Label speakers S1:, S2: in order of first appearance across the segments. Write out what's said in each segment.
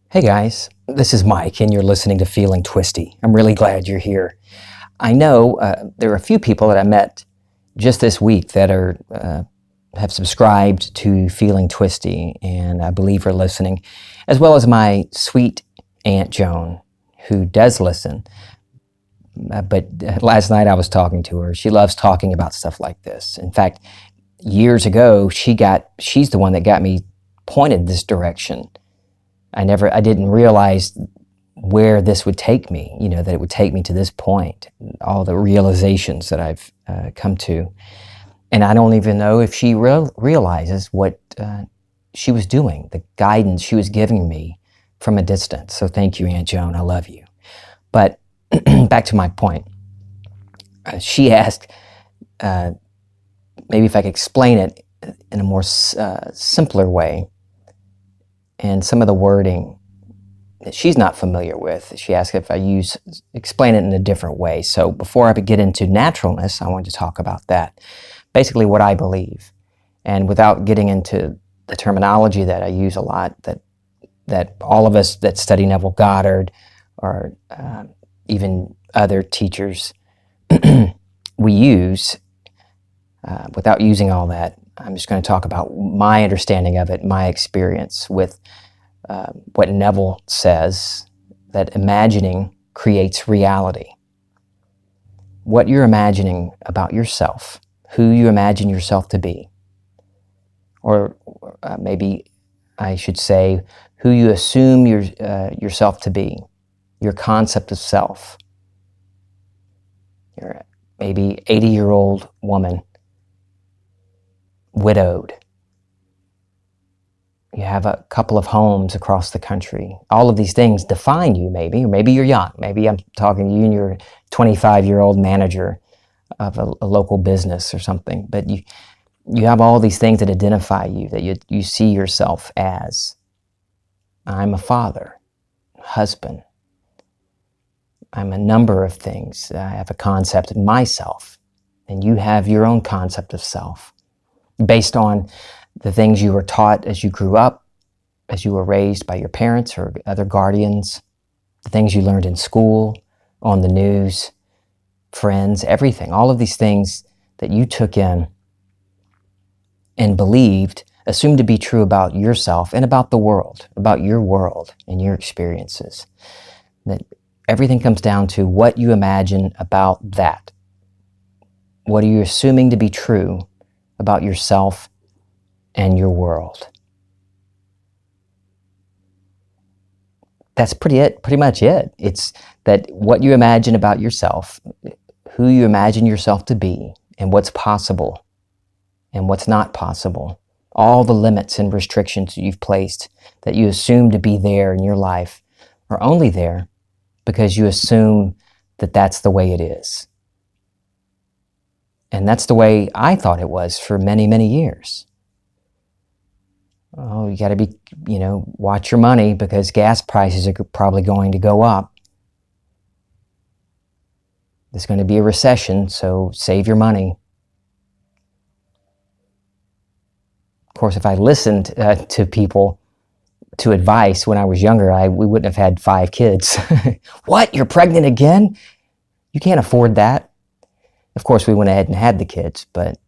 S1: Hey guys, this is Mike, and you're listening to Feeling Twisty. I'm really glad you're here. I know there are a few people that I met just this week that have subscribed to Feeling Twisty, and I believe are listening, as well as my sweet Aunt Joan, who does listen. But last night I was talking to her. She loves talking about stuff like this. In fact, years ago, she's the one that got me pointed this direction. I didn't realize where this would take me, that it would take me to this point, all the realizations that I've come to. And I don't even know if she realizes what she was doing, the guidance she was giving me from a distance. So thank you, Aunt Joan. I love you. But back to my point. She asked maybe if I could explain it in a more simpler way. And some of the wording that she's not familiar with, she asked if I explain it in a different way. So before I get into naturalness, I wanted to talk about that. Basically what I believe. And without getting into the terminology that I use a lot, that all of us that study Neville Goddard or even other teachers we use, without using all that, I'm just going to talk about my understanding of it, my experience with what Neville says, that imagining creates reality. What you're imagining about yourself, who you imagine yourself to be, or maybe I should say, who you assume yourself to be, your concept of self. You're maybe 80-year-old woman, widowed. You have a couple of homes across the country. All of these things define you, maybe, or maybe you're young. Maybe I'm talking to you and you're a 25-year-old manager of a local business or something. But you have all these things that identify you, that you see yourself as. I'm a father, husband. I'm a number of things. I have a concept of myself, and you have your own concept of self, based on the things you were taught as you grew up, as you were raised by your parents or other guardians, the things you learned in school, on the news, friends, everything. All of these things that you took in and believed, assumed to be true about yourself and about the world, about your world and your experiences. That everything comes down to what you imagine about that. What are you assuming to be true about yourself and your world? That's pretty much it. It's that what you imagine about yourself, who you imagine yourself to be, and what's possible and what's not possible. All the limits and restrictions you've placed that you assume to be there in your life are only there because you assume that that's the way it is. And that's the way I thought it was for many, many years. Oh, you got to be, watch your money because gas prices are probably going to go up. There's going to be a recession, so save your money. Of course, if I listened to people, to advice when I was younger, we wouldn't have had 5 kids. What? You're pregnant again? You can't afford that. Of course, we went ahead and had the kids, but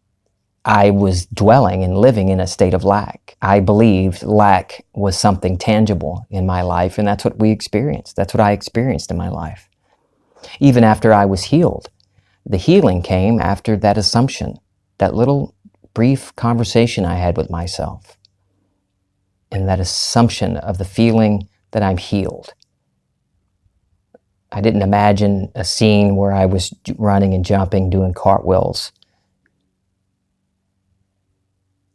S1: I was dwelling and living in a state of lack. I believed lack was something tangible in my life, and that's what we experienced. That's what I experienced in my life. Even after I was healed, the healing came after that assumption, that little brief conversation I had with myself, and that assumption of the feeling that I'm healed. I didn't imagine a scene where I was running and jumping, doing cartwheels.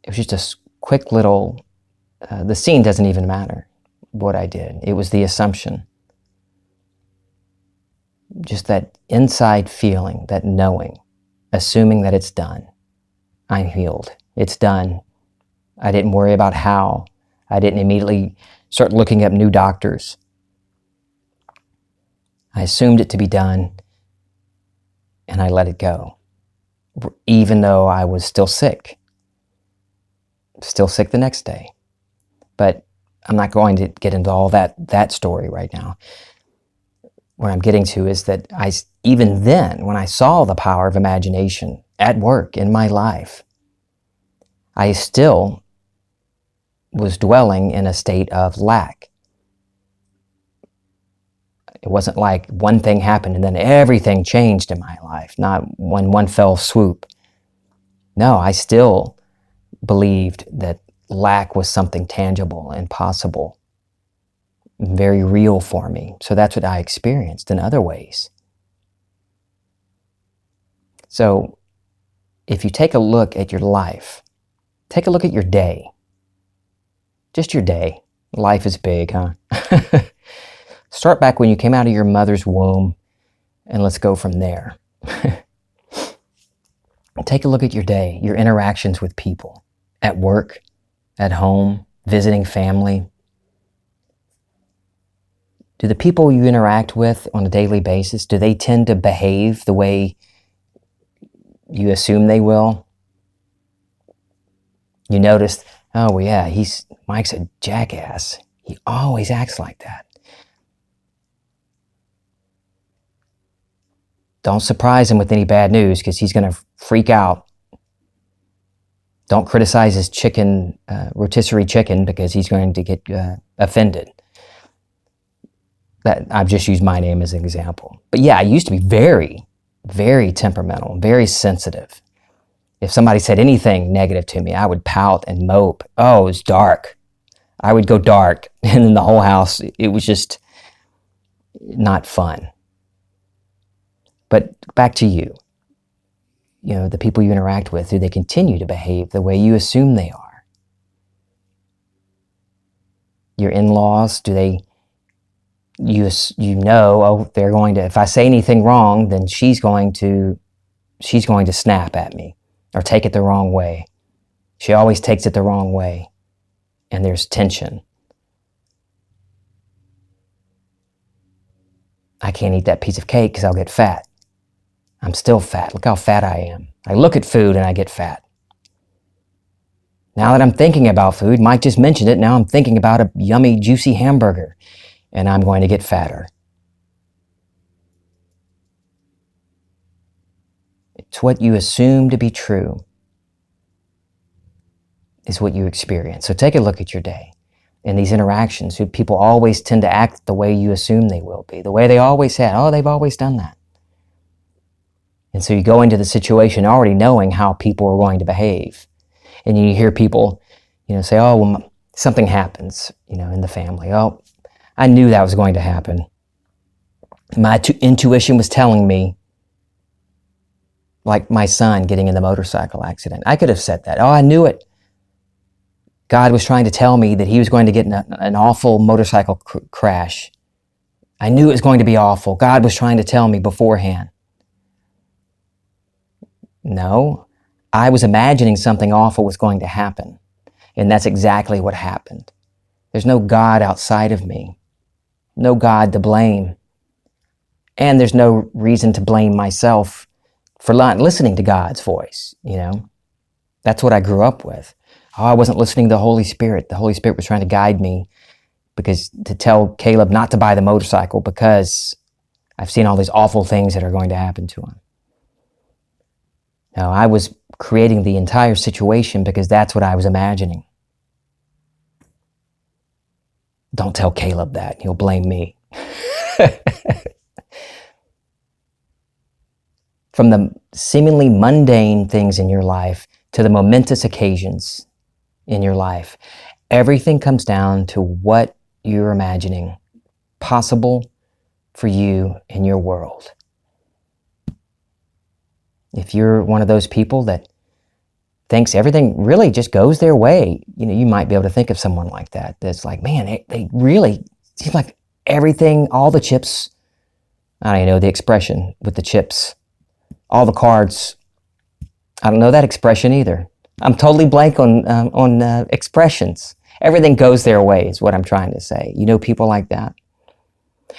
S1: It was just a quick little, the scene doesn't even matter what I did. It was the assumption. Just that inside feeling, that knowing, assuming that it's done. I'm healed. It's done. I didn't worry about how. I didn't immediately start looking up new doctors. I assumed it to be done, and I let it go, even though I was still sick the next day. But I'm not going to get into all that story right now. What I'm getting to is that even then, when I saw the power of imagination at work in my life, I still was dwelling in a state of lack. It wasn't like one thing happened and then everything changed in my life, not when one fell swoop. No, I still believed that lack was something tangible and possible, very real for me. So that's what I experienced in other ways. So if you take a look at your life, take a look at your day, just your day. Life is big, huh? Start back when you came out of your mother's womb, and let's go from there. Take a look at your day, your interactions with people, at work, at home, visiting family. Do the people you interact with on a daily basis, do they tend to behave the way you assume they will? You notice, oh yeah, Mike's a jackass. He always acts like that. Don't surprise him with any bad news because he's going to freak out. Don't criticize his rotisserie chicken because he's going to get offended. I've just used my name as an example. But yeah, I used to be very, very temperamental, very sensitive. If somebody said anything negative to me, I would pout and mope. Oh, it was dark. I would go dark. And in the whole house, it was just not fun. But back to you. The people you interact with, do they continue to behave the way you assume they are? Your in-laws, do they, oh, they're going to, if I say anything wrong, then she's going to snap at me or take it the wrong way. She always takes it the wrong way, and there's tension. I can't eat that piece of cake because I'll get fat. I'm still fat. Look how fat I am. I look at food and I get fat. Now that I'm thinking about food, Mike just mentioned it, now I'm thinking about a yummy, juicy hamburger, and I'm going to get fatter. It's what you assume to be true is what you experience. So take a look at your day. In these interactions, people always tend to act the way you assume they will be, the way they always have. Oh, they've always done that. And so you go into the situation already knowing how people are going to behave. And you hear people, say, oh, well, something happens, in the family. Oh, I knew that was going to happen. My intuition was telling me, like my son getting in the motorcycle accident. I could have said that. Oh, I knew it. God was trying to tell me that he was going to get in an awful motorcycle crash. I knew it was going to be awful. God was trying to tell me beforehand. No, I was imagining something awful was going to happen. And that's exactly what happened. There's no God outside of me. No God to blame. And there's no reason to blame myself for not listening to God's voice, That's what I grew up with. Oh, I wasn't listening to the Holy Spirit. The Holy Spirit was trying to guide me to tell Caleb not to buy the motorcycle because I've seen all these awful things that are going to happen to him. No, I was creating the entire situation because that's what I was imagining. Don't tell Caleb that. He'll blame me. From the seemingly mundane things in your life to the momentous occasions in your life, everything comes down to what you're imagining possible for you in your world. If you're one of those people that thinks everything really just goes their way, you might be able to think of someone like that. That's like, man, they really seem like everything, all the chips, I don't even know the expression with the chips, all the cards. I don't know that expression either. I'm totally blank on expressions. Everything goes their way is what I'm trying to say. People like that.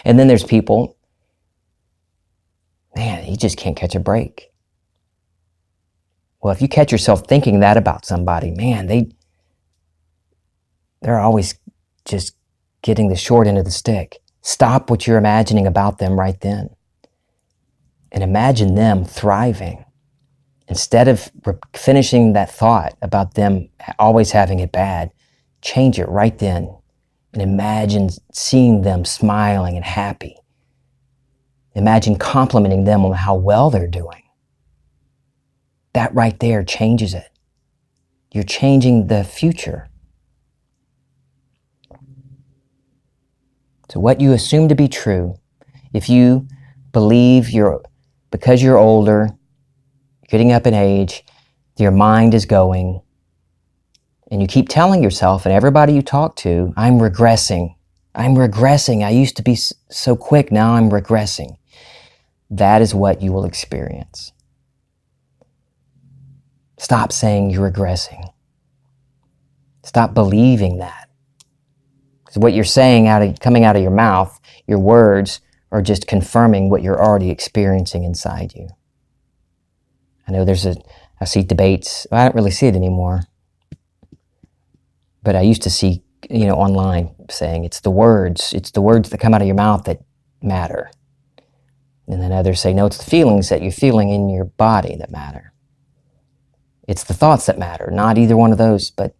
S1: And then there's people, man, you just can't catch a break. Well, if you catch yourself thinking that about somebody, man, they're always just getting the short end of the stick. Stop what you're imagining about them right then and imagine them thriving. Instead of finishing that thought about them always having it bad, change it right then and imagine seeing them smiling and happy. Imagine complimenting them on how well they're doing. That right there changes it. You're changing the future. So what you assume to be true, if you believe because you're older, getting up in age, your mind is going, and you keep telling yourself and everybody you talk to, I'm regressing. I used to be so quick, now I'm regressing. That is what you will experience. Stop saying you're regressing. Stop believing that. Because what you're saying coming out of your mouth, your words, are just confirming what you're already experiencing inside you. I know I see debates. I don't really see it anymore. But I used to see, online saying it's the words that come out of your mouth that matter. And then others say, no, it's the feelings that you're feeling in your body that matter. It's the thoughts that matter, not either one of those. But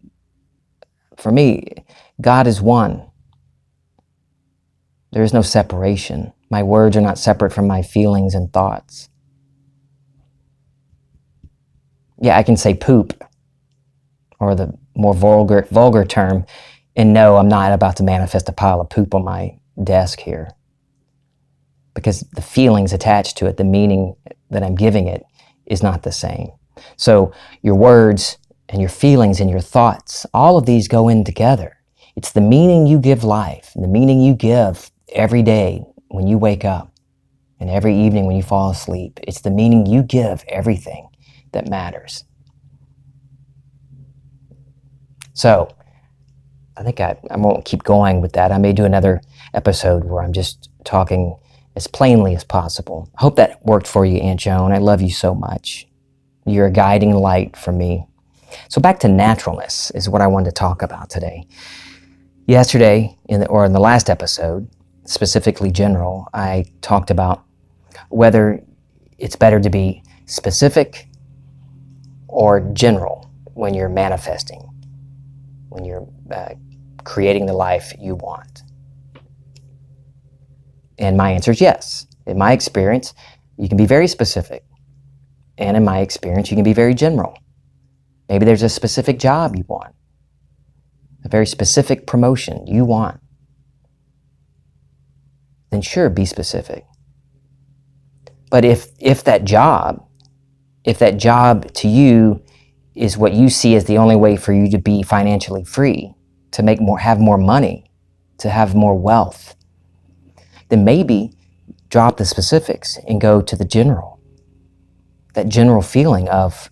S1: for me, God is one. There is no separation. My words are not separate from my feelings and thoughts. Yeah, I can say poop, or the more vulgar term, and no, I'm not about to manifest a pile of poop on my desk here. Because the feelings attached to it, the meaning that I'm giving it, is not the same. So your words and your feelings and your thoughts, all of these go in together. It's the meaning you give life, the meaning you give every day when you wake up and every evening when you fall asleep. It's the meaning you give everything that matters. So I think I won't keep going with that. I may do another episode where I'm just talking as plainly as possible. I hope that worked for you, Aunt Joan. I love you so much. You're a guiding light for me. So back to naturalness is what I wanted to talk about today. Yesterday, in the last episode, specifically general, I talked about whether it's better to be specific or general when you're manifesting, when you're creating the life you want. And my answer is yes. In my experience, you can be very specific. And in my experience, you can be very general. Maybe there's a specific job you want, a very specific promotion you want. Then sure, be specific. But if that job to you is what you see as the only way for you to be financially free, to have more money, to have more wealth, then maybe drop the specifics and go to the general. That general feeling of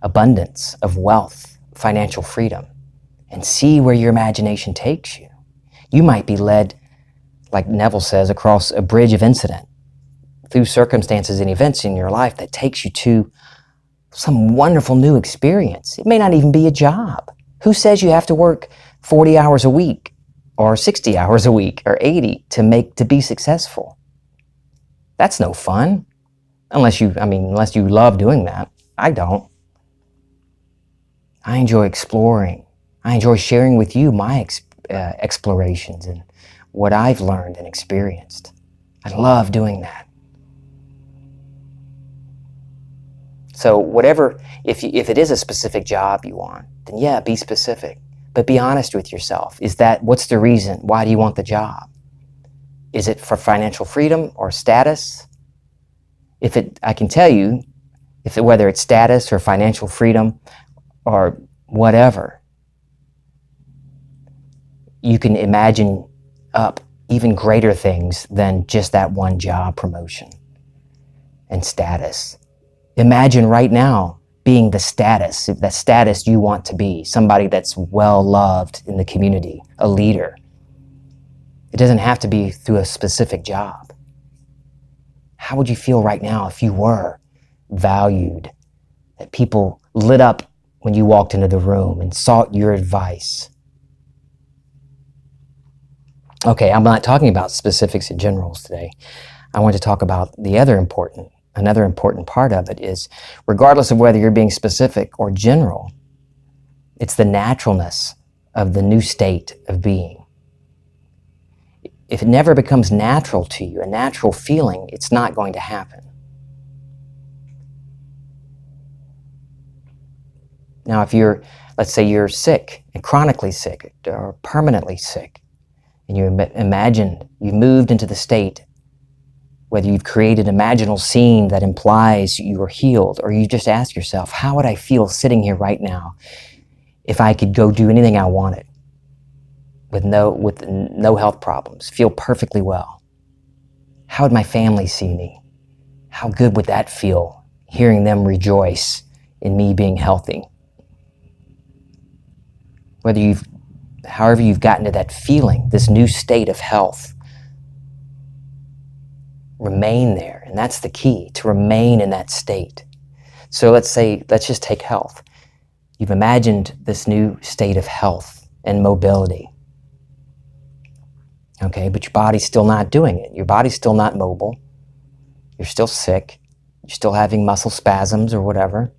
S1: abundance, of wealth, financial freedom, and see where your imagination takes you. You might be led, like Neville says, across a bridge of incident, through circumstances and events in your life that takes you to some wonderful new experience. It may not even be a job. Who says you have to work 40 hours a week or 60 hours a week or 80 to be successful? That's no fun. Unless you love doing that. I don't. I enjoy exploring. I enjoy sharing with you my explorations and what I've learned and experienced. I love doing that. So if it is a specific job you want, then yeah, be specific. But be honest with yourself. What's the reason? Why do you want the job? Is it for financial freedom or status? I can tell you, whether it's status or financial freedom or whatever, you can imagine up even greater things than just that one job promotion and status. Imagine right now being that status you want to be, somebody that's well loved in the community, a leader. It doesn't have to be through a specific job. How would you feel right now if you were valued, that people lit up when you walked into the room and sought your advice? Okay, I'm not talking about specifics and generals today. I want to talk about another important part of it is, regardless of whether you're being specific or general, it's the naturalness of the new state of being. If it never becomes natural to you, a natural feeling, it's not going to happen. Now, let's say you're sick, and chronically sick, or permanently sick, and you imagine you moved into the state, whether you've created an imaginal scene that implies you are healed, or you just ask yourself, how would I feel sitting here right now if I could go do anything I wanted with no health problems, feel perfectly well? How would my family see me? How good would that feel, hearing them rejoice in me being healthy? However you've gotten to that feeling, this new state of health, remain there. And that's the key, to remain in that state. So let's just take health. You've imagined this new state of health and mobility. Okay, but your body's still not doing it. Your body's still not mobile. You're still sick. You're still having muscle spasms or whatever.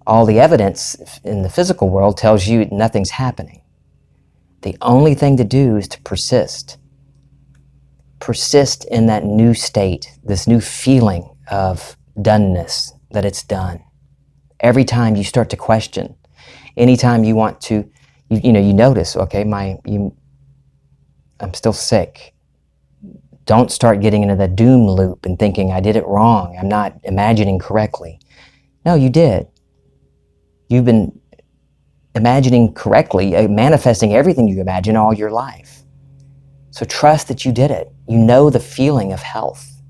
S1: All the evidence in the physical world tells you nothing's happening. The only thing to do is to persist. Persist in that new state, this new feeling of doneness, that it's done. Every time you start to question, anytime you want to, you notice, okay, I'm still sick. Don't start getting into the doom loop and thinking I did it wrong, I'm not imagining correctly. No, you did. You've been imagining correctly, manifesting everything you imagine all your life. So trust that you did it. You know the feeling of health.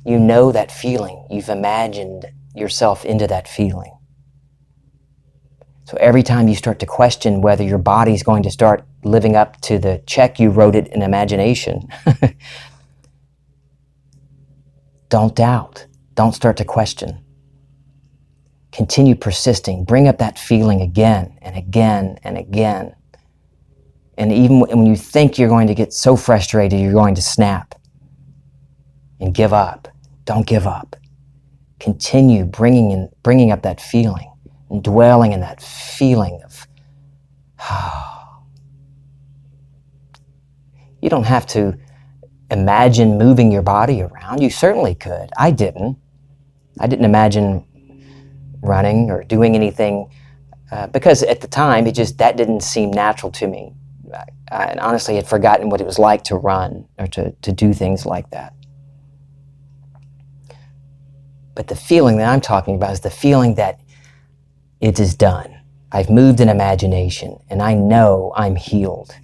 S1: You know that feeling. You've imagined yourself into that feeling. So every time you start to question whether your body's going to start living up to the check you wrote it in imagination, don't doubt. Don't start to question. Continue persisting. Bring up that feeling again and again and again. And even when you think you're going to get so frustrated, you're going to snap and give up, don't give up. Continue bringing up that feeling and dwelling in that feeling of, you don't have to imagine moving your body around. You certainly could. I didn't imagine running or doing anything because at the time that didn't seem natural to me. I honestly had forgotten what it was like to run or to do things like that. But the feeling that I'm talking about is the feeling that it is done. I've moved in imagination and I know I'm healed.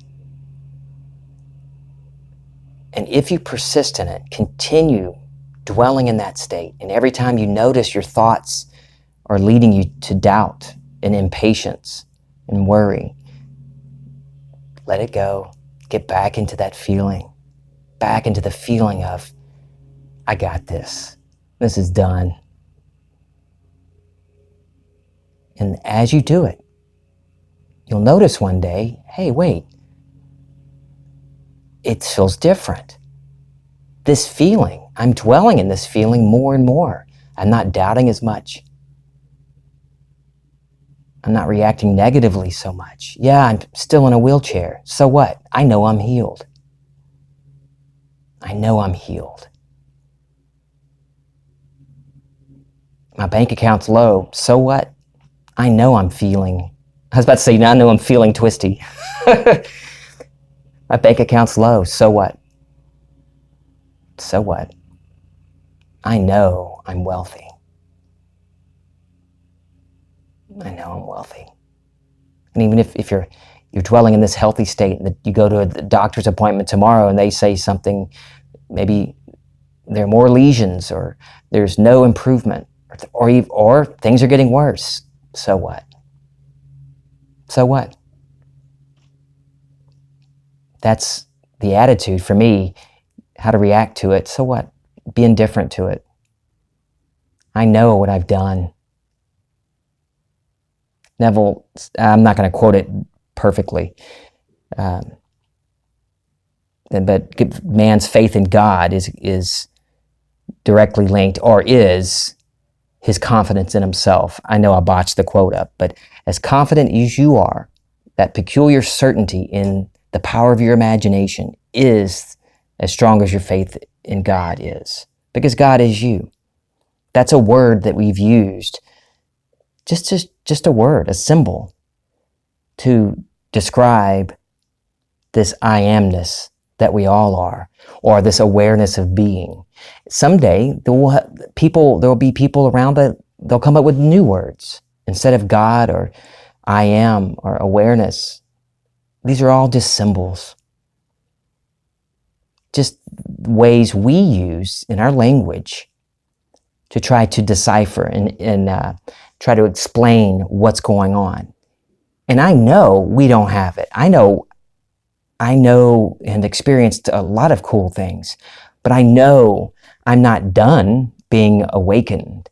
S1: And if you persist in it, continue dwelling in that state. And every time you notice your thoughts are leading you to doubt and impatience and worry, let it go. Get back into that feeling. Back into the feeling of, I got this. This is done. And as you do it, you'll notice one day, hey, wait, it feels different. This feeling, I'm dwelling in this feeling more and more. I'm not doubting as much. I'm not reacting negatively so much. Yeah, I'm still in a wheelchair. So what? I know I'm healed. I know I'm healed. My bank account's low. So what? I know I'm feeling, I was about to say, I know I'm feeling twisty. My bank account's low. So what? So what? I know I'm wealthy. I know I'm wealthy. And even if you're dwelling in this healthy state, and you go to a doctor's appointment tomorrow and they say something, maybe there are more lesions or there's no improvement or things are getting worse. So what? So what? That's the attitude for me, how to react to it. So what? Be indifferent to it. I know what I've done. Neville, I'm not going to quote it perfectly, but man's faith in God is directly linked, or is his confidence in himself. I know I botched the quote up, but as confident as you are, that peculiar certainty in the power of your imagination is as strong as your faith in God is, because God is you. That's a word that we've used, just a word, a symbol, to describe this I amness that we all are, or this awareness of being. Someday there will be people around that they'll come up with new words instead of God or I am or awareness. These are all just symbols, just ways we use in our language to try to decipher and try to explain what's going on. And I know we don't have it. I know and experienced a lot of cool things, but I know I'm not done being awakened.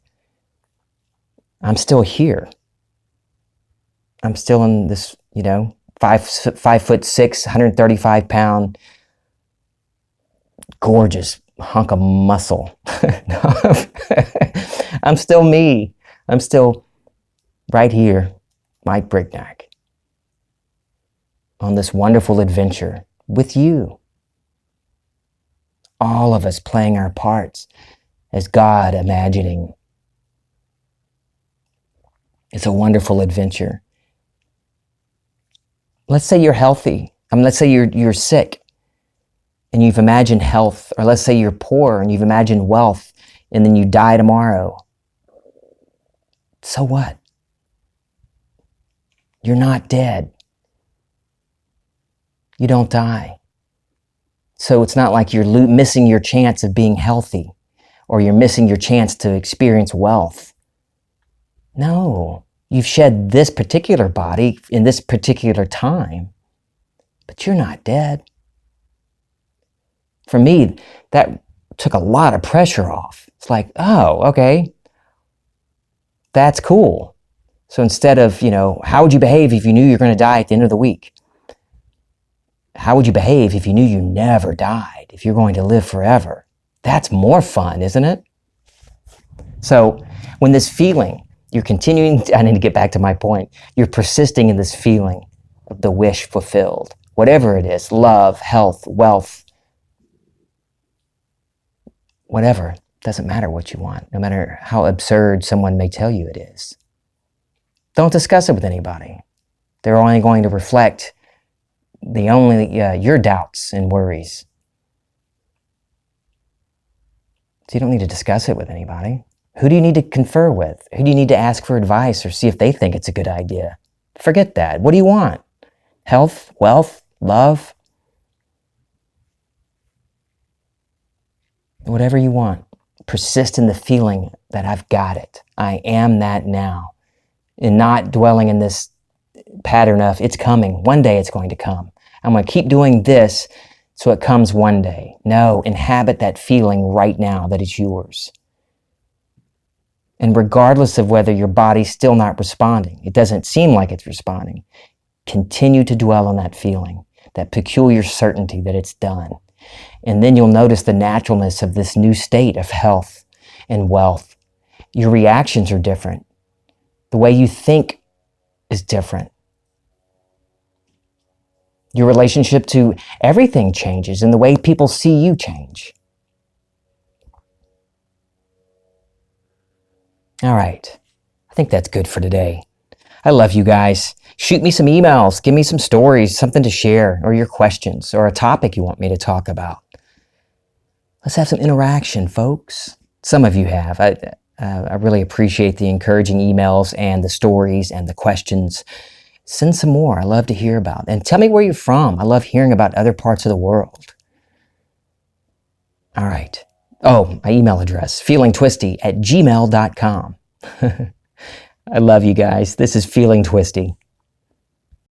S1: I'm still here. I'm still in this, 5'6", 135-pound, gorgeous hunk of muscle. I'm still me. I'm still right here, Mike Brignac, on this wonderful adventure with you. All of us playing our parts as God imagining. It's a wonderful adventure. Let's say you're healthy. Let's say you're sick and you've imagined health, or let's say you're poor and you've imagined wealth, and then you die tomorrow. So what? You're not dead. You don't die. So it's not like you're missing your chance of being healthy, or you're missing your chance to experience wealth. No, you've shed this particular body in this particular time, but you're not dead. For me, that took a lot of pressure off. It's like, oh, okay, that's cool. So instead of, how would you behave if you knew you're going to die at the end of the week? How would you behave if you knew you never died, if you're going to live forever? That's more fun, isn't it? So when this feeling, you're continuing, I need to get back to my point, you're persisting in this feeling of the wish fulfilled, whatever it is, love, health, wealth, whatever, doesn't matter what you want, no matter how absurd someone may tell you it is. Don't discuss it with anybody. They're only going to reflect your doubts and worries. So you don't need to discuss it with anybody. Who do you need to confer with? Who do you need to ask for advice or see if they think it's a good idea? Forget that. What do you want? Health, wealth, love? Whatever you want. Persist in the feeling that I've got it. I am that now. And not dwelling in this pattern of it's coming. One day it's going to come. I'm going to keep doing this so it comes one day. No, inhabit that feeling right now that it's yours. And regardless of whether your body's still not responding, it doesn't seem like it's responding, continue to dwell on that feeling, that peculiar certainty that it's done. And then you'll notice the naturalness of this new state of health and wealth. Your reactions are different. The way you think is different. Your relationship to everything changes, and the way people see you change. All right. I think that's good for today. I love you guys. Shoot me some emails. Give me some stories, something to share, or your questions, or a topic you want me to talk about. Let's have some interaction, folks. Some of you have. I really appreciate the encouraging emails and the stories and the questions. Send some more. I love to hear about. And tell me where you're from. I love hearing about other parts of the world. All right. Oh, my email address, feelingtwisty@gmail.com. I love you guys. This is Feeling Twisty.